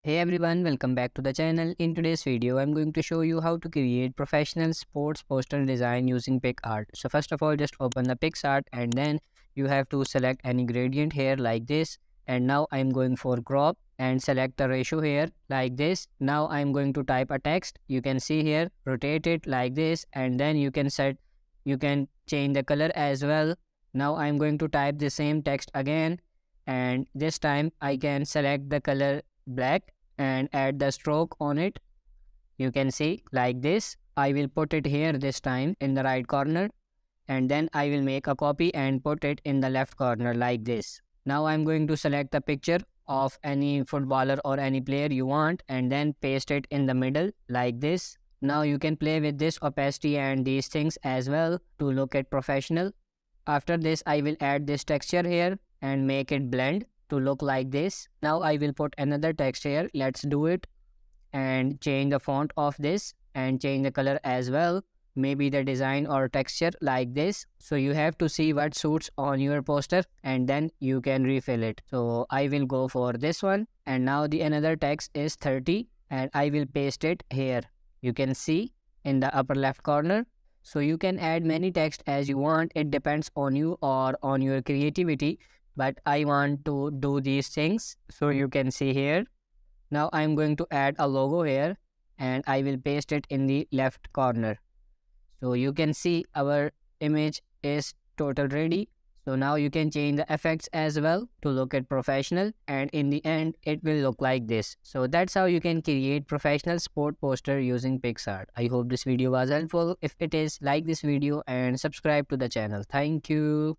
Hey everyone, welcome back to the channel. In today's video, I'm going to show you how to create professional sports poster design using PicArt. So first of all, just open the PicArt and then you have to select any gradient here like this. And now I'm going for crop and select the ratio here like this. Now I'm going to type a text. You can see here, rotate it like this and then you can change the color as well. Now I'm going to type the same text again and this time I can select the color black and add the stroke on it. You can see like this. I will put it here this time in the right corner and then I will make a copy and put it in the left corner like this. Now I'm going to select the picture of any footballer or any player you want and then paste it in the middle like this. Now you can play with this opacity and these things as well to look at professional. After this I will add this texture here and make it blend to look like this. Now I will put another text here. Let's do it and change the font of this and change the color as well. Maybe the design or texture like this. So you have to see what suits on your poster and then you can refill it. So I will go for this one and now the another text is 30 and I will paste it here. You can see in the upper left corner. So you can add many text as you want. It depends on you or on your creativity. But I want to do these things. So you can see here. Now I'm going to add a logo here and I will paste it in the left corner. So you can see our image is total ready. So now you can change the effects as well to look at professional and in the end it will look like this. So that's how you can create professional sport poster using PicArt. I hope this video was helpful. If it is, like this video and subscribe to the channel. Thank you.